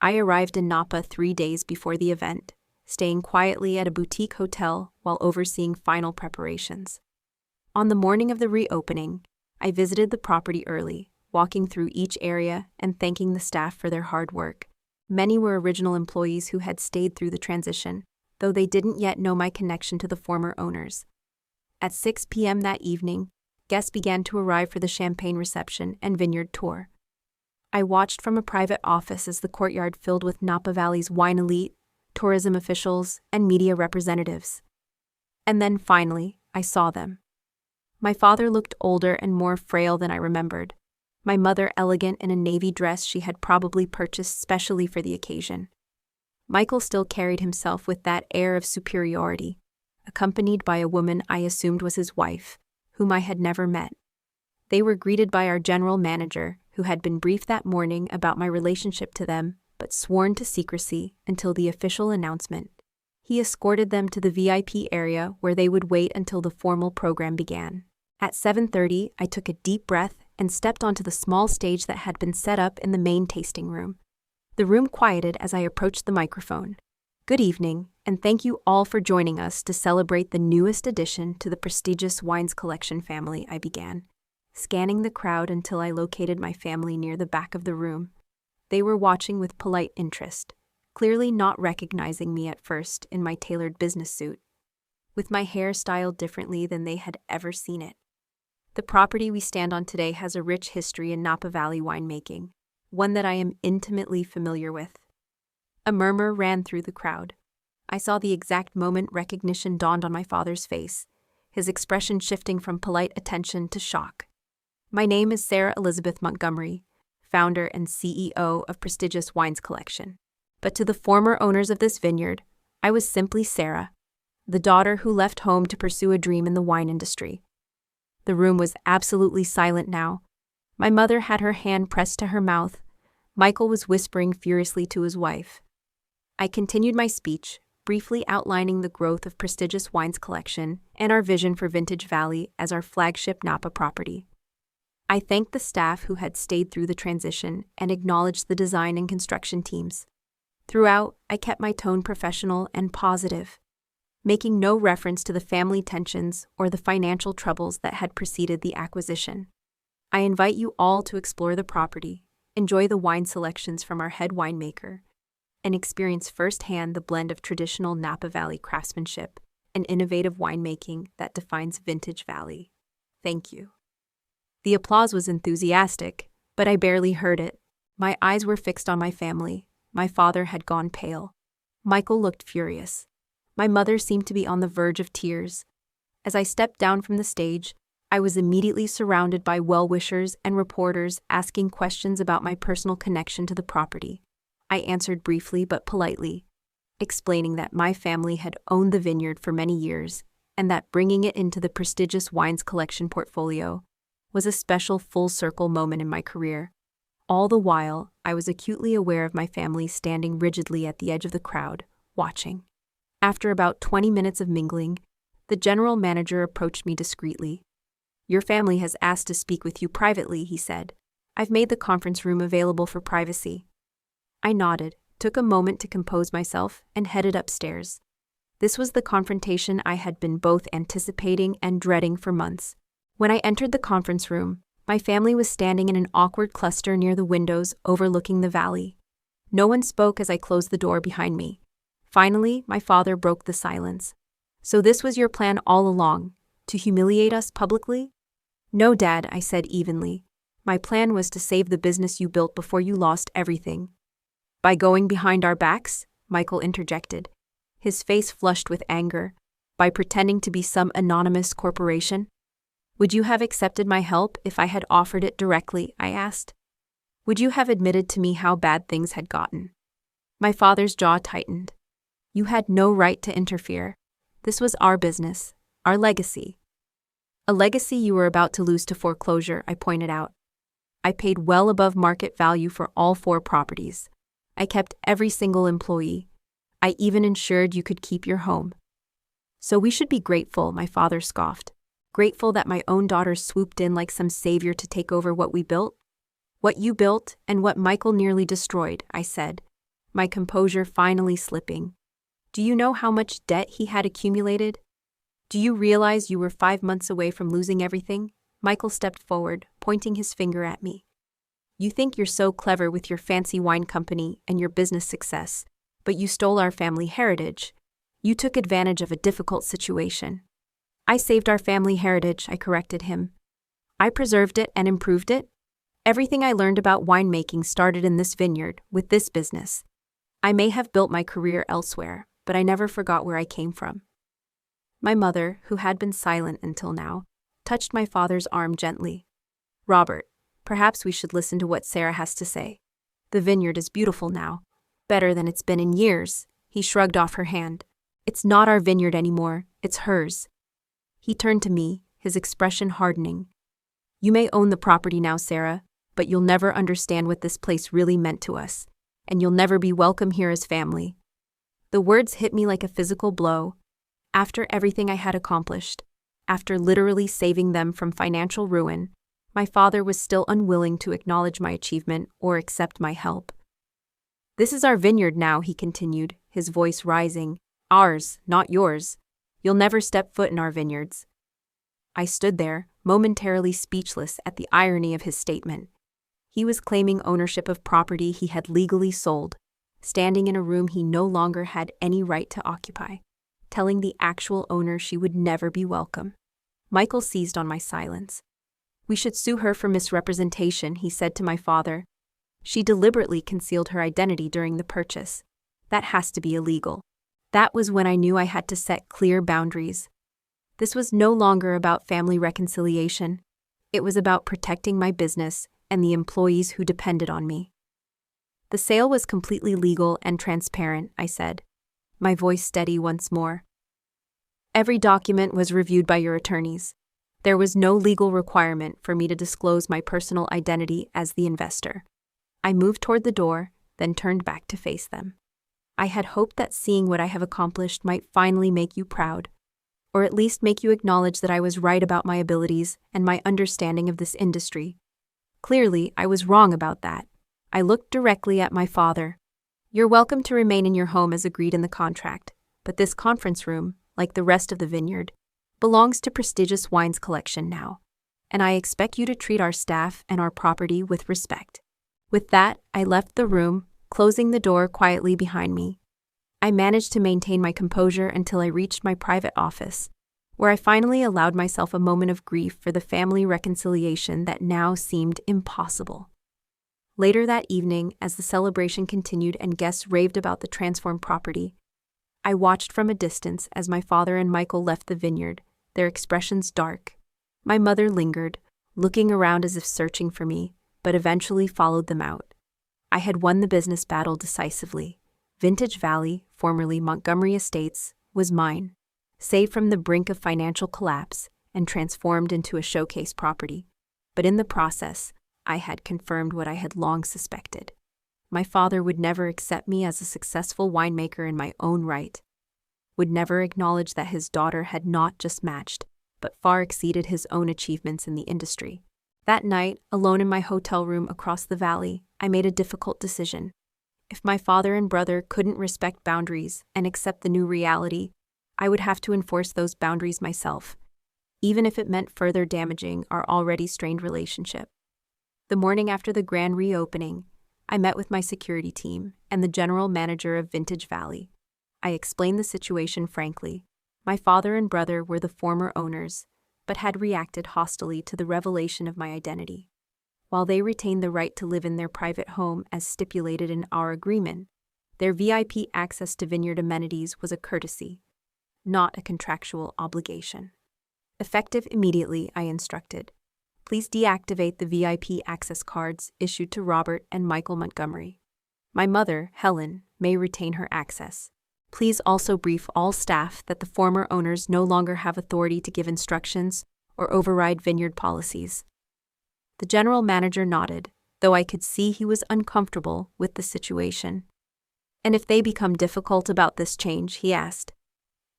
I arrived in Napa 3 days before the event, staying quietly at a boutique hotel while overseeing final preparations. On the morning of the reopening, I visited the property early, walking through each area and thanking the staff for their hard work. Many were original employees who had stayed through the transition, though they didn't yet know my connection to the former owners. At 6 p.m. that evening, guests began to arrive for the champagne reception and vineyard tour. I watched from a private office as the courtyard filled with Napa Valley's wine elite, tourism officials, and media representatives. And then finally, I saw them. My father looked older and more frail than I remembered. My mother elegant in a navy dress she had probably purchased specially for the occasion. Michael still carried himself with that air of superiority, accompanied by a woman I assumed was his wife, whom I had never met. They were greeted by our general manager, who had been briefed that morning about my relationship to them, but sworn to secrecy until the official announcement. He escorted them to the VIP area where they would wait until the formal program began. At 7:30, I took a deep breath and stepped onto the small stage that had been set up in the main tasting room. The room quieted as I approached the microphone. Good evening, and thank you all for joining us to celebrate the newest addition to the prestigious wines collection family, I began, scanning the crowd until I located my family near the back of the room. They were watching with polite interest, clearly not recognizing me at first in my tailored business suit, with my hair styled differently than they had ever seen it. The property we stand on today has a rich history in Napa Valley winemaking, one that I am intimately familiar with. A murmur ran through the crowd. I saw the exact moment recognition dawned on my father's face, his expression shifting from polite attention to shock. My name is Sarah Elizabeth Montgomery, founder and CEO of Prestigious Wines Collection. But to the former owners of this vineyard, I was simply Sarah, the daughter who left home to pursue a dream in the wine industry. The room was absolutely silent now. My mother had her hand pressed to her mouth. Michael was whispering furiously to his wife. I continued my speech, briefly outlining the growth of Prestigious Wines Collection and our vision for Vintage Valley as our flagship Napa property. I thanked the staff who had stayed through the transition and acknowledged the design and construction teams. Throughout, I kept my tone professional and positive, making no reference to the family tensions or the financial troubles that had preceded the acquisition. I invite you all to explore the property, enjoy the wine selections from our head winemaker, and experience firsthand the blend of traditional Napa Valley craftsmanship and innovative winemaking that defines Vintage Valley. Thank you. The applause was enthusiastic, but I barely heard it. My eyes were fixed on my family. My father had gone pale. Michael looked furious. My mother seemed to be on the verge of tears. As I stepped down from the stage, I was immediately surrounded by well-wishers and reporters asking questions about my personal connection to the property. I answered briefly but politely, explaining that my family had owned the vineyard for many years and that bringing it into the Prestigious Wines Collection portfolio was a special full-circle moment in my career. All the while, I was acutely aware of my family standing rigidly at the edge of the crowd, watching. After about 20 minutes of mingling, the general manager approached me discreetly. "Your family has asked to speak with you privately," he said. "I've made the conference room available for privacy." I nodded, took a moment to compose myself, and headed upstairs. This was the confrontation I had been both anticipating and dreading for months. When I entered the conference room, my family was standing in an awkward cluster near the windows overlooking the valley. No one spoke as I closed the door behind me. Finally, my father broke the silence. "So this was your plan all along, to humiliate us publicly?" "No, Dad," I said evenly. "My plan was to save the business you built before you lost everything." "By going behind our backs?" Michael interjected, his face flushed with anger. "By pretending to be some anonymous corporation?" "Would you have accepted my help if I had offered it directly?" I asked. "Would you have admitted to me how bad things had gotten?" My father's jaw tightened. You had no right to interfere. This was our business, our legacy. A legacy you were about to lose to foreclosure, I pointed out. I paid well above market value for all 4 properties. I kept every single employee. I even ensured you could keep your home. So we should be grateful, my father scoffed. Grateful that my own daughter swooped in like some savior to take over what we built? What you built and what Michael nearly destroyed, I said, my composure finally slipping. Do you know how much debt he had accumulated? Do you realize you were 5 months away from losing everything? Michael stepped forward, pointing his finger at me. You think you're so clever with your fancy wine company and your business success, but you stole our family heritage. You took advantage of a difficult situation. I saved our family heritage, I corrected him. I preserved it and improved it. Everything I learned about winemaking started in this vineyard, with this business. I may have built my career elsewhere, but I never forgot where I came from. My mother, who had been silent until now, touched my father's arm gently. Robert, perhaps we should listen to what Sarah has to say. The vineyard is beautiful now, better than it's been in years. He shrugged off her hand. It's not our vineyard anymore, it's hers. He turned to me, his expression hardening. You may own the property now, Sarah, but you'll never understand what this place really meant to us, and you'll never be welcome here as family. The words hit me like a physical blow. After everything I had accomplished, after literally saving them from financial ruin, my father was still unwilling to acknowledge my achievement or accept my help. This is our vineyard now, he continued, his voice rising. Ours, not yours. You'll never step foot in our vineyards. I stood there, momentarily speechless at the irony of his statement. He was claiming ownership of property he had legally sold, standing in a room he no longer had any right to occupy, telling the actual owner she would never be welcome. Michael seized on my silence. We should sue her for misrepresentation, he said to my father. She deliberately concealed her identity during the purchase. That has to be illegal. That was when I knew I had to set clear boundaries. This was no longer about family reconciliation. It was about protecting my business and the employees who depended on me. The sale was completely legal and transparent, I said, my voice steady once more. Every document was reviewed by your attorneys. There was no legal requirement for me to disclose my personal identity as the investor. I moved toward the door, then turned back to face them. I had hoped that seeing what I have accomplished might finally make you proud, or at least make you acknowledge that I was right about my abilities and my understanding of this industry. Clearly, I was wrong about that. I looked directly at my father. You're welcome to remain in your home as agreed in the contract, but this conference room, like the rest of the vineyard, belongs to Prestigious Wines Collection now, and I expect you to treat our staff and our property with respect. With that, I left the room, closing the door quietly behind me. I managed to maintain my composure until I reached my private office, where I finally allowed myself a moment of grief for the family reconciliation that now seemed impossible. Later that evening, as the celebration continued and guests raved about the transformed property, I watched from a distance as my father and Michael left the vineyard, their expressions dark. My mother lingered, looking around as if searching for me, but eventually followed them out. I had won the business battle decisively. Vintage Valley, formerly Montgomery Estates, was mine, saved from the brink of financial collapse and transformed into a showcase property. But in the process, I had confirmed what I had long suspected. My father would never accept me as a successful winemaker in my own right, would never acknowledge that his daughter had not just matched, but far exceeded his own achievements in the industry. That night, alone in my hotel room across the valley, I made a difficult decision. If my father and brother couldn't respect boundaries and accept the new reality, I would have to enforce those boundaries myself, even if it meant further damaging our already strained relationship. The morning after the grand reopening, I met with my security team and the general manager of Vintage Valley. I explained the situation frankly. My father and brother were the former owners, but had reacted hostilely to the revelation of my identity. While they retained the right to live in their private home as stipulated in our agreement, their VIP access to vineyard amenities was a courtesy, not a contractual obligation. Effective immediately, I instructed. Please deactivate the VIP access cards issued to Robert and Michael Montgomery. My mother, Helen, may retain her access. Please also brief all staff that the former owners no longer have authority to give instructions or override vineyard policies." The general manager nodded, though I could see he was uncomfortable with the situation. "And if they become difficult about this change," he asked.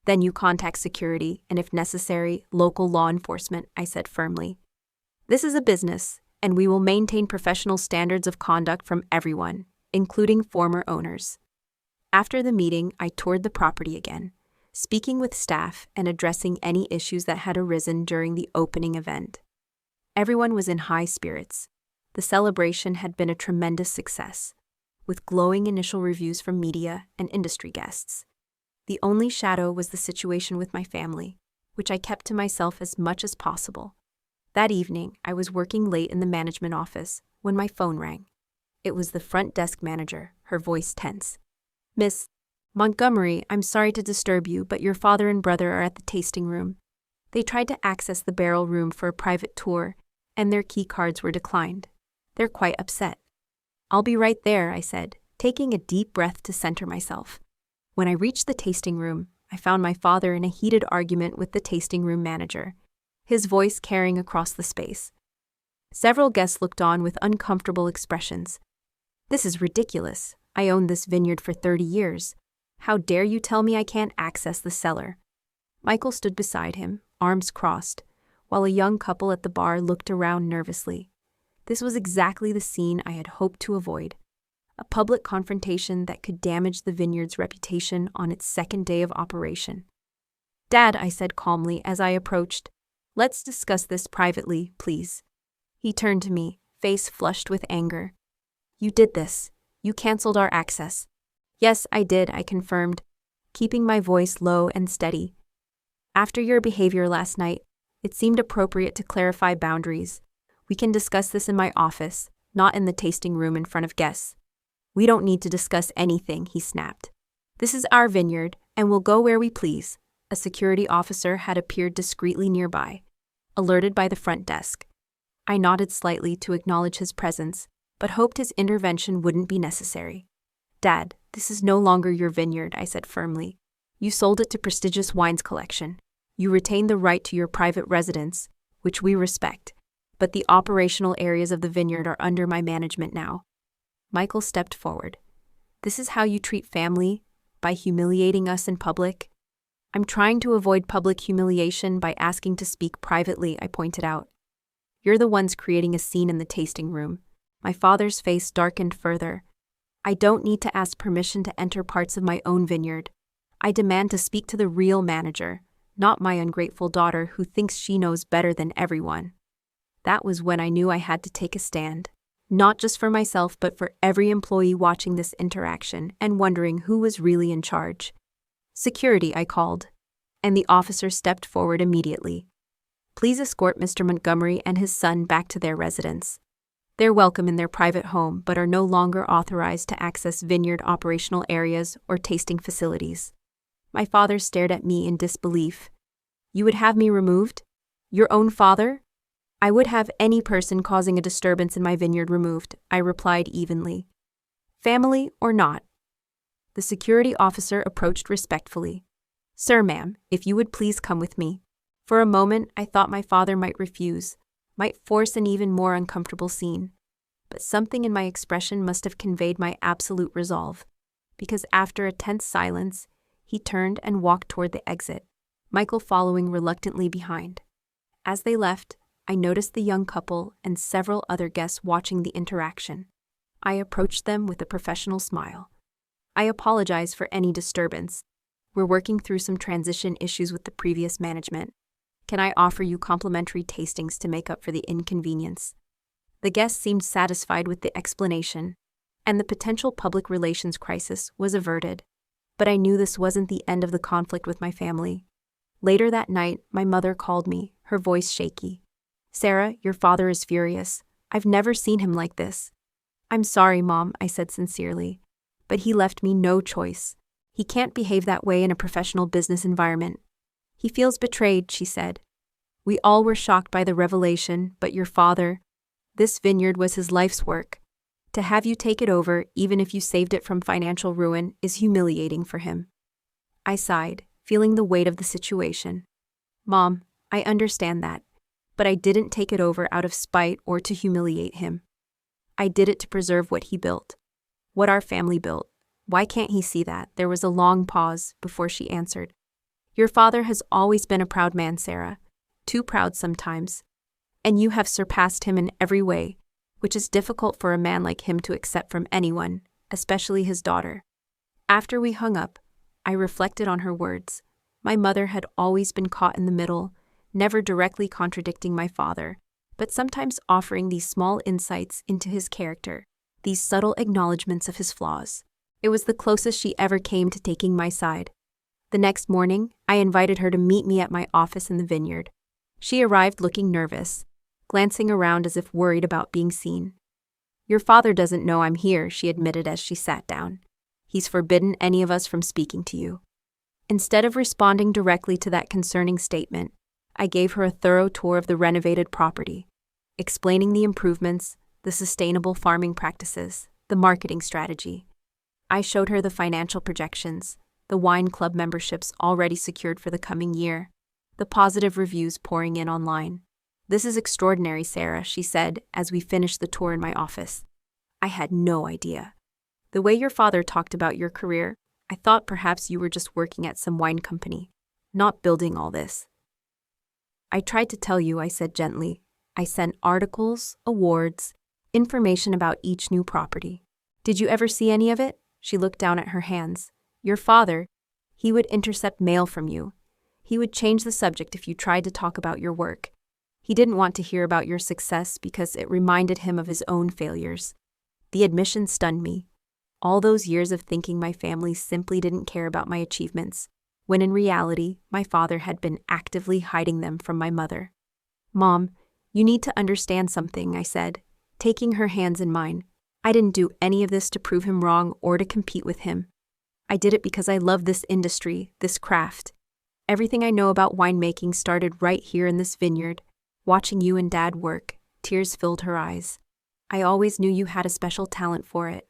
"Then you contact security and, if necessary, local law enforcement," I said firmly. "This is a business, and we will maintain professional standards of conduct from everyone, including former owners." After the meeting, I toured the property again, speaking with staff and addressing any issues that had arisen during the opening event. Everyone was in high spirits. The celebration had been a tremendous success, with glowing initial reviews from media and industry guests. The only shadow was the situation with my family, which I kept to myself as much as possible. That evening, I was working late in the management office when my phone rang. It was the front desk manager, her voice tense. "Miss Montgomery, I'm sorry to disturb you, but your father and brother are at the tasting room. They tried to access the barrel room for a private tour, and their key cards were declined. They're quite upset." "I'll be right there," I said, taking a deep breath to center myself. When I reached the tasting room, I found my father in a heated argument with the tasting room manager, his voice carrying across the space. Several guests looked on with uncomfortable expressions. "This is ridiculous. I owned this vineyard for 30 years. How dare you tell me I can't access the cellar?" Michael stood beside him, arms crossed, while a young couple at the bar looked around nervously. This was exactly the scene I had hoped to avoid. A public confrontation that could damage the vineyard's reputation on its second day of operation. "Dad," I said calmly as I approached, "let's discuss this privately, please." He turned to me, face flushed with anger. "You did this. You canceled our access." "Yes, I did," I confirmed, keeping my voice low and steady. "After your behavior last night, it seemed appropriate to clarify boundaries. We can discuss this in my office, not in the tasting room in front of guests." "We don't need to discuss anything," he snapped. "This is our vineyard, and we'll go where we please." A security officer had appeared discreetly nearby, alerted by the front desk. I nodded slightly to acknowledge his presence, but hoped his intervention wouldn't be necessary. "Dad, this is no longer your vineyard," I said firmly. "You sold it to Prestigious Wines Collection. You retain the right to your private residence, which we respect, but the operational areas of the vineyard are under my management now." Michael stepped forward. "This is how you treat family? By humiliating us in public?" "I'm trying to avoid public humiliation by asking to speak privately," I pointed out. "You're the ones creating a scene in the tasting room." My father's face darkened further. "I don't need to ask permission to enter parts of my own vineyard. I demand to speak to the real manager, not my ungrateful daughter who thinks she knows better than everyone." That was when I knew I had to take a stand, not just for myself but for every employee watching this interaction and wondering who was really in charge. "Security," I called, and the officer stepped forward immediately. "Please escort Mr. Montgomery and his son back to their residence. They're welcome in their private home but are no longer authorized to access vineyard operational areas or tasting facilities." My father stared at me in disbelief. "You would have me removed? Your own father?" "I would have any person causing a disturbance in my vineyard removed," I replied evenly. "Family or not?" The security officer approached respectfully. "Sir, ma'am, if you would please come with me." For a moment, I thought my father might refuse, might force an even more uncomfortable scene. But something in my expression must have conveyed my absolute resolve, because after a tense silence, he turned and walked toward the exit, Michael following reluctantly behind. As they left, I noticed the young couple and several other guests watching the interaction. I approached them with a professional smile. "I apologize for any disturbance. We're working through some transition issues with the previous management. Can I offer you complimentary tastings to make up for the inconvenience?" The guests seemed satisfied with the explanation, and the potential public relations crisis was averted. But I knew this wasn't the end of the conflict with my family. Later that night, my mother called me, her voice shaky. "Sarah, your father is furious. I've never seen him like this." "I'm sorry, Mom," I said sincerely, "but he left me no choice. He can't behave that way in a professional business environment." "He feels betrayed," she said. "We all were shocked by the revelation, but your father, this vineyard was his life's work. To have you take it over, even if you saved it from financial ruin, is humiliating for him. I sighed, feeling the weight of the situation. Mom, I understand that, but I didn't take it over out of spite or to humiliate him. I did it to preserve what he built. What our family built. Why can't he see that? There was a long pause before she answered. Your father has always been a proud man, Sarah. Too proud sometimes. And you have surpassed him in every way, which is difficult for a man like him to accept from anyone, especially his daughter. After we hung up, I reflected on her words. My mother had always been caught in the middle, never directly contradicting my father, but sometimes offering these small insights into his character, these subtle acknowledgments of his flaws. It was the closest she ever came to taking my side. The next morning, I invited her to meet me at my office in the Vineyard. She arrived looking nervous, glancing around as if worried about being seen. Your father doesn't know I'm here, she admitted as she sat down. He's forbidden any of us from speaking to you. Instead of responding directly to that concerning statement, I gave her a thorough tour of the renovated property, explaining the improvements, the sustainable farming practices, the marketing strategy. I showed her the financial projections, the wine club memberships already secured for the coming year, the positive reviews pouring in online. This is extraordinary, Sarah, she said as we finished the tour in my office. I had no idea. The way your father talked about your career, I thought perhaps you were just working at some wine company, not building all this. I tried to tell you, I said gently. I sent articles, awards, information about each new property. Did you ever see any of it? She looked down at her hands. Your father, he would intercept mail from you. He would change the subject if you tried to talk about your work. He didn't want to hear about your success because it reminded him of his own failures. The admission stunned me. All those years of thinking my family simply didn't care about my achievements, when in reality, my father had been actively hiding them from my mother. Mom, you need to understand something, I said, taking her hands in mine. I didn't do any of this to prove him wrong or to compete with him. I did it because I love this industry, this craft. Everything I know about winemaking started right here in this vineyard. Watching you and Dad work, tears filled her eyes. I always knew you had a special talent for it.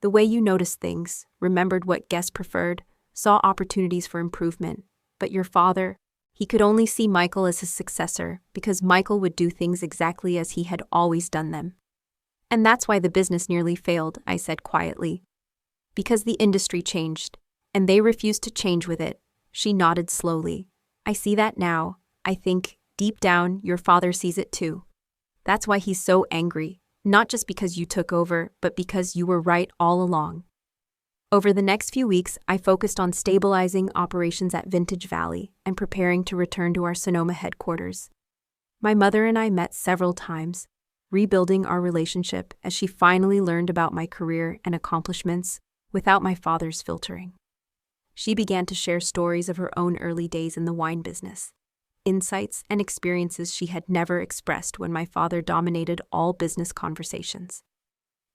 The way you noticed things, remembered what guests preferred, saw opportunities for improvement. But your father, he could only see Michael as his successor because Michael would do things exactly as he had always done them. And that's why the business nearly failed, I said quietly. Because the industry changed, and they refused to change with it. She nodded slowly. I see that now. I think, deep down, your father sees it too. That's why he's so angry, not just because you took over, but because you were right all along. Over the next few weeks, I focused on stabilizing operations at Vintage Valley and preparing to return to our Sonoma headquarters. My mother and I met several times, rebuilding our relationship as she finally learned about my career and accomplishments without my father's filtering. She began to share stories of her own early days in the wine business, insights and experiences she had never expressed when my father dominated all business conversations.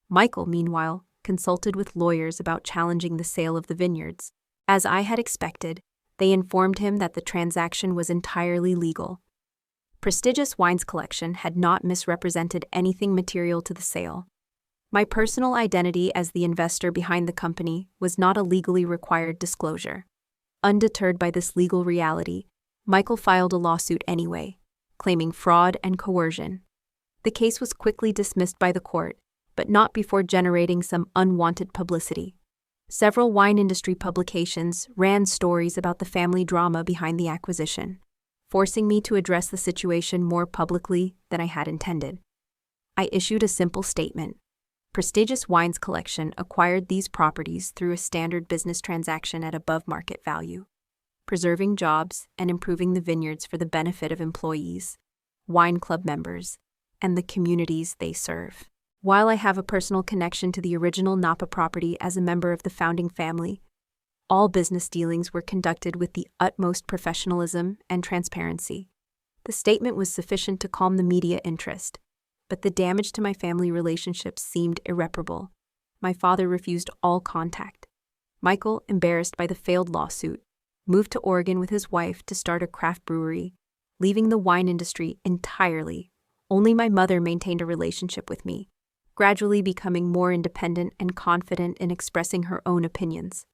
Michael, meanwhile, consulted with lawyers about challenging the sale of the vineyards. As I had expected, they informed him that the transaction was entirely legal. Prestigious Wines Collection had not misrepresented anything material to the sale. My personal identity as the investor behind the company was not a legally required disclosure. Undeterred by this legal reality, Michael filed a lawsuit anyway, claiming fraud and coercion. The case was quickly dismissed by the court, but not before generating some unwanted publicity. Several wine industry publications ran stories about the family drama behind the acquisition, forcing me to address the situation more publicly than I had intended. I issued a simple statement. Prestigious Wines Collection acquired these properties through a standard business transaction at above market value, preserving jobs and improving the vineyards for the benefit of employees, wine club members, and the communities they serve. While I have a personal connection to the original Napa property as a member of the founding family, all business dealings were conducted with the utmost professionalism and transparency. The statement was sufficient to calm the media interest, but the damage to my family relationships seemed irreparable. My father refused all contact. Michael, embarrassed by the failed lawsuit, moved to Oregon with his wife to start a craft brewery, leaving the wine industry entirely. Only my mother maintained a relationship with me, gradually becoming more independent and confident in expressing her own opinions.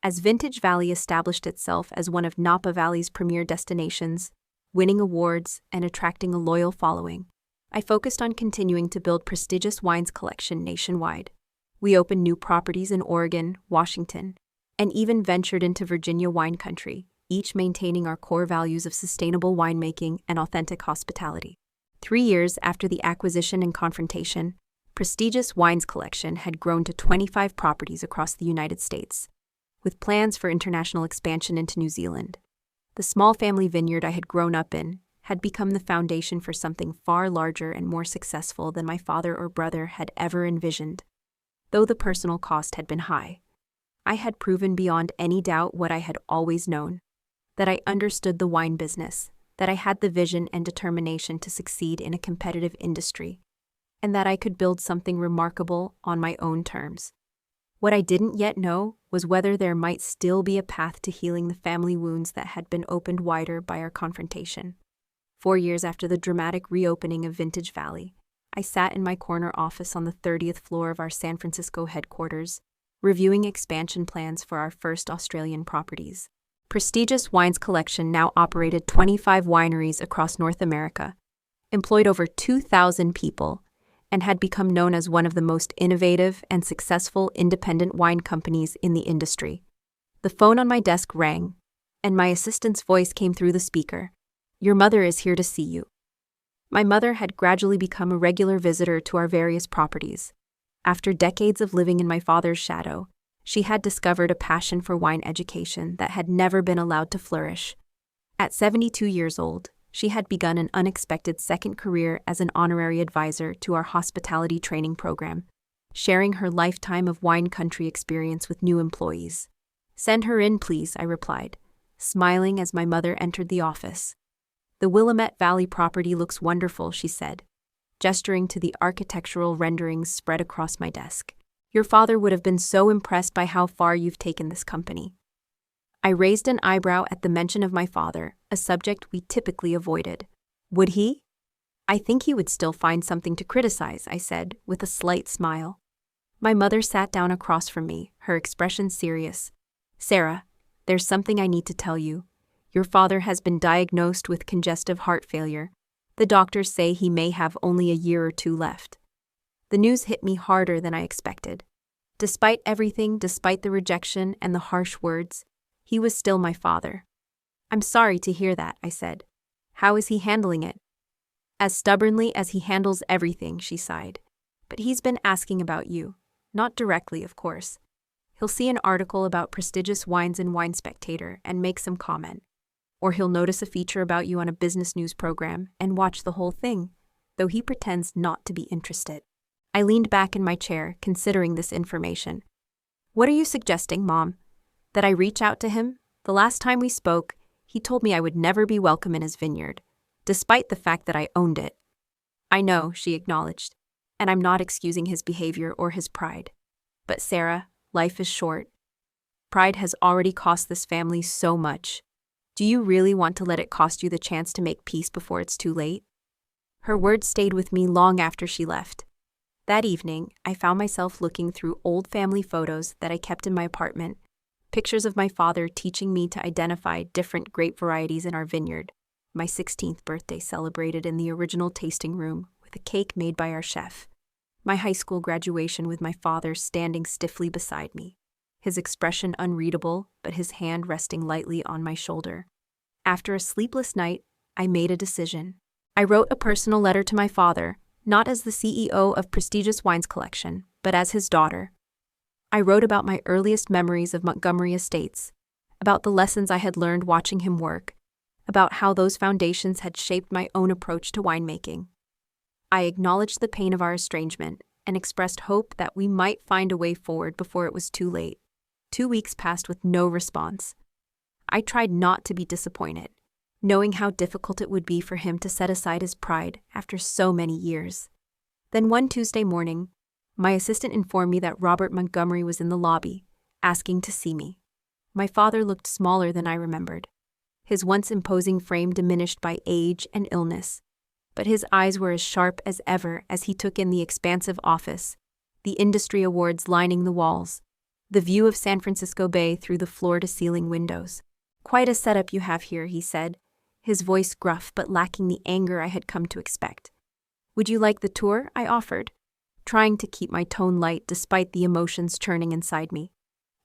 As Vintage Valley established itself as one of Napa Valley's premier destinations, winning awards and attracting a loyal following, I focused on continuing to build prestigious wines collection nationwide. We opened new properties in Oregon, Washington, and even ventured into Virginia wine country, each maintaining our core values of sustainable winemaking and authentic hospitality. 3 years after the acquisition and confrontation, Prestigious Wines Collection had grown to 25 properties across the United States, with plans for international expansion into New Zealand. The small family vineyard I had grown up in had become the foundation for something far larger and more successful than my father or brother had ever envisioned. Though the personal cost had been high, I had proven beyond any doubt what I had always known: that I understood the wine business, that I had the vision and determination to succeed in a competitive industry, and that I could build something remarkable on my own terms. What I didn't yet know was whether there might still be a path to healing the family wounds that had been opened wider by our confrontation. 4 years after the dramatic reopening of Vintage Valley, I sat in my corner office on the 30th floor of our San Francisco headquarters, reviewing expansion plans for our first Australian properties. Prestigious Wines Collection now operated 25 wineries across North America, employed over 2,000 people, and had become known as one of the most innovative and successful independent wine companies in the industry. The phone on my desk rang, and my assistant's voice came through the speaker. "Your mother is here to see you." My mother had gradually become a regular visitor to our various properties. After decades of living in my father's shadow, she had discovered a passion for wine education that had never been allowed to flourish. At 72 years old, she had begun an unexpected second career as an honorary advisor to our hospitality training program, sharing her lifetime of wine country experience with new employees. "Send her in, please," I replied, smiling as my mother entered the office. "The Willamette Valley property looks wonderful," she said, gesturing to the architectural renderings spread across my desk. "Your father would have been so impressed by how far you've taken this company." I raised an eyebrow at the mention of my father, a subject we typically avoided. "Would he?" "I think he would still find something to criticize," I said, with a slight smile. My mother sat down across from me, her expression serious. "Sarah, there's something I need to tell you. Your father has been diagnosed with congestive heart failure. The doctors say he may have only a year or 2 left." The news hit me harder than I expected. Despite everything, despite the rejection and the harsh words, he was still my father. "I'm sorry to hear that," I said. "How is he handling it?" "As stubbornly as he handles everything," she sighed. "But he's been asking about you. Not directly, of course. He'll see an article about prestigious wines in Wine Spectator and make some comment. Or he'll notice a feature about you on a business news program and watch the whole thing, though he pretends not to be interested." I leaned back in my chair, considering this information. "What are you suggesting, Mom? That I reach out to him? The last time we spoke, he told me I would never be welcome in his vineyard, despite the fact that I owned it." "I know," she acknowledged, "and I'm not excusing his behavior or his pride. But Sarah, life is short. Pride has already cost this family so much. Do you really want to let it cost you the chance to make peace before it's too late?" Her words stayed with me long after she left. That evening, I found myself looking through old family photos that I kept in my apartment, pictures of my father teaching me to identify different grape varieties in our vineyard, my 16th birthday celebrated in the original tasting room with a cake made by our chef, my high school graduation with my father standing stiffly beside me, his expression unreadable but his hand resting lightly on my shoulder. After a sleepless night, I made a decision. I wrote a personal letter to my father, not as the CEO of Prestigious Wines Collection, but as his daughter. I wrote about my earliest memories of Montgomery Estates, about the lessons I had learned watching him work, about how those foundations had shaped my own approach to winemaking. I acknowledged the pain of our estrangement and expressed hope that we might find a way forward before it was too late. 2 weeks passed with no response. I tried not to be disappointed, knowing how difficult it would be for him to set aside his pride after so many years. Then one Tuesday morning, my assistant informed me that Robert Montgomery was in the lobby, asking to see me. My father looked smaller than I remembered, his once imposing frame diminished by age and illness. but his eyes were as sharp as ever as he took in the expansive office, the industry awards lining the walls, the view of San Francisco Bay through the floor-to-ceiling windows. "Quite a setup you have here," he said, his voice gruff but lacking the anger I had come to expect. "Would you like the tour?" I offered, trying to keep my tone light despite the emotions churning inside me.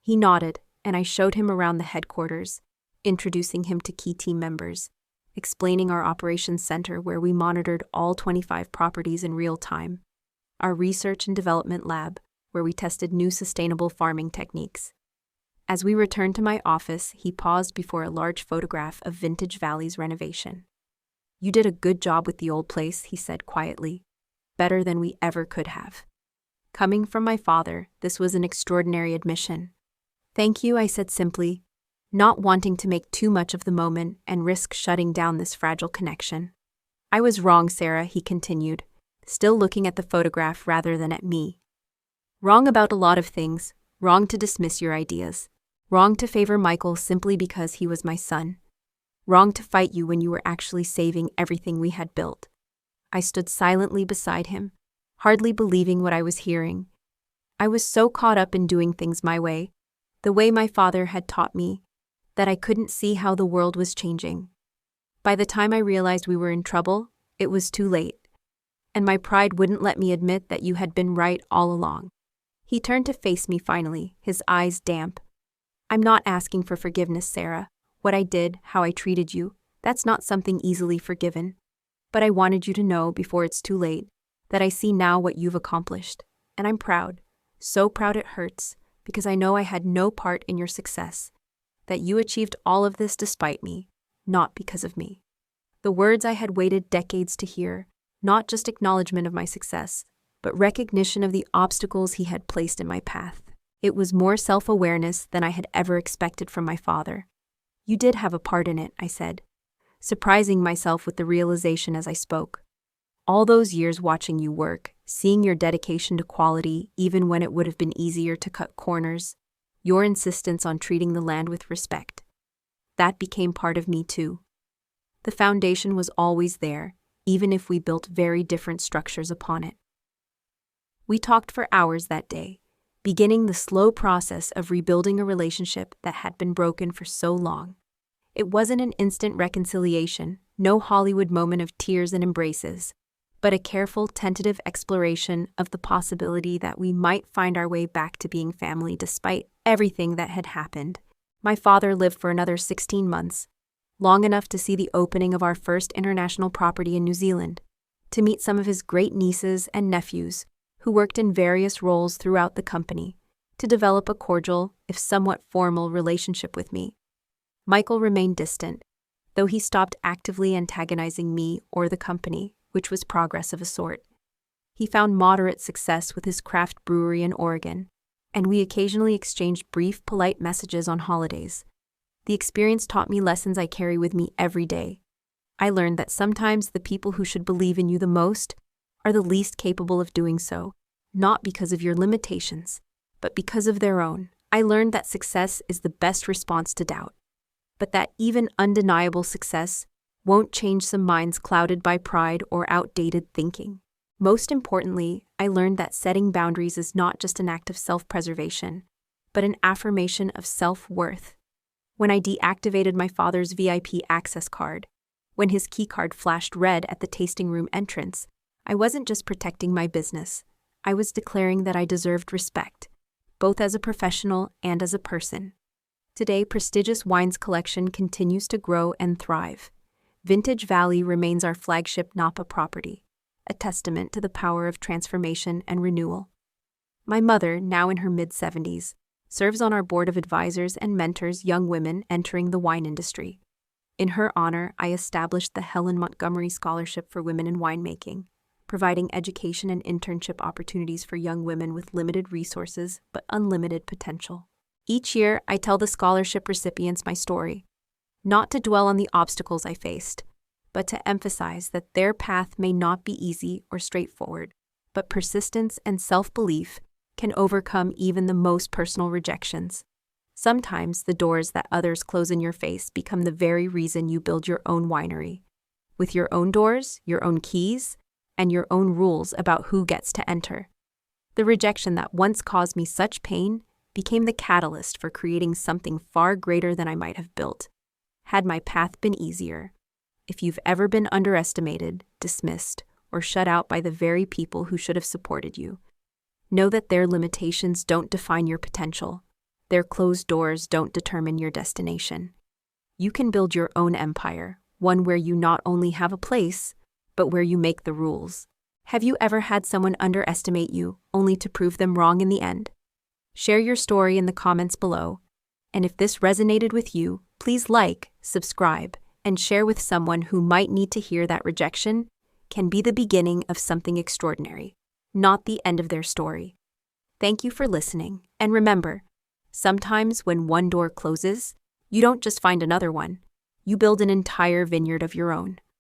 He nodded, and I showed him around the headquarters, introducing him to key team members, explaining our operations center where we monitored all 25 properties in real time, our research and development lab where we tested new sustainable farming techniques. As we returned to my office, he paused before a large photograph of Vintage Valley's renovation. "You did a good job with the old place," he said quietly. "Better than we ever could have." Coming from my father, this was an extraordinary admission. "Thank you," I said simply, not wanting to make too much of the moment and risk shutting down this fragile connection. "I was wrong, Sarah," he continued, still looking at the photograph rather than at me. "Wrong about a lot of things, wrong to dismiss your ideas, wrong to favor Michael simply because he was my son, wrong to fight you when you were actually saving everything we had built." I stood silently beside him, hardly believing what I was hearing. I was so caught up in doing things my way, the way my father had taught me, that I couldn't see how the world was changing. By the time I realized we were in trouble, it was too late, and my pride wouldn't let me admit that you had been right all along. He turned to face me finally, his eyes damp. "I'm not asking for forgiveness, Sarah. What I did, how I treated you, that's not something easily forgiven. But I wanted you to know, before it's too late, that I see now what you've accomplished, and I'm proud, so proud it hurts, because I know I had no part in your success, that you achieved all of this despite me, not because of me." The words I had waited decades to hear, not just acknowledgement of my success, but recognition of the obstacles he had placed in my path. It was more self-awareness than I had ever expected from my father. "You did have a part in it," I said, surprising myself with the realization as I spoke. "All those years watching you work, seeing your dedication to quality even when it would have been easier to cut corners, your insistence on treating the land with respect. That became part of me too. The foundation was always there, even if we built very different structures upon it." We talked for hours that day, beginning the slow process of rebuilding a relationship that had been broken for so long. It wasn't an instant reconciliation, no Hollywood moment of tears and embraces, but a careful, tentative exploration of the possibility that we might find our way back to being family despite everything that had happened. My father lived for another 16 months, long enough to see the opening of our first international property in New Zealand, to meet some of his great nieces and nephews, who worked in various roles throughout the company, to develop a cordial, if somewhat formal, relationship with me. Michael remained distant, though he stopped actively antagonizing me or the company, which was progress of a sort. He found moderate success with his craft brewery in Oregon, and we occasionally exchanged brief, polite messages on holidays. The experience taught me lessons I carry with me every day. I learned that sometimes the people who should believe in you the most are the least capable of doing so, not because of your limitations, but because of their own. I learned that success is the best response to doubt, but that even undeniable success won't change some minds clouded by pride or outdated thinking. Most importantly, I learned that setting boundaries is not just an act of self-preservation, but an affirmation of self-worth. When I deactivated my father's VIP access card, when his keycard flashed red at the tasting room entrance, I wasn't just protecting my business. I was declaring that I deserved respect, both as a professional and as a person. Today, Prestigious Wine's collection continues to grow and thrive. Vintage Valley remains our flagship Napa property, a testament to the power of transformation and renewal. My mother, now in her mid-70s, serves on our board of advisors and mentors young women entering the wine industry. In her honor, I established the Helen Montgomery Scholarship for Women in Winemaking, providing education and internship opportunities for young women with limited resources but unlimited potential. Each year, I tell the scholarship recipients my story, not to dwell on the obstacles I faced, but to emphasize that their path may not be easy or straightforward, but persistence and self-belief can overcome even the most personal rejections. Sometimes the doors that others close in your face become the very reason you build your own winery. with your own doors, your own keys, and your own rules about who gets to enter. The rejection that once caused me such pain became the catalyst for creating something far greater than I might have built, had my path been easier. If you've ever been underestimated, dismissed, or shut out by the very people who should have supported you, know that their limitations don't define your potential. Their closed doors don't determine your destination. You can build your own empire, one where you not only have a place, but where you make the rules. Have you ever had someone underestimate you, only to prove them wrong in the end? Share your story in the comments below. And if this resonated with you, please like, subscribe, and share with someone who might need to hear that rejection can be the beginning of something extraordinary, not the end of their story. Thank you for listening, and remember, sometimes when one door closes, you don't just find another one, you build an entire vineyard of your own.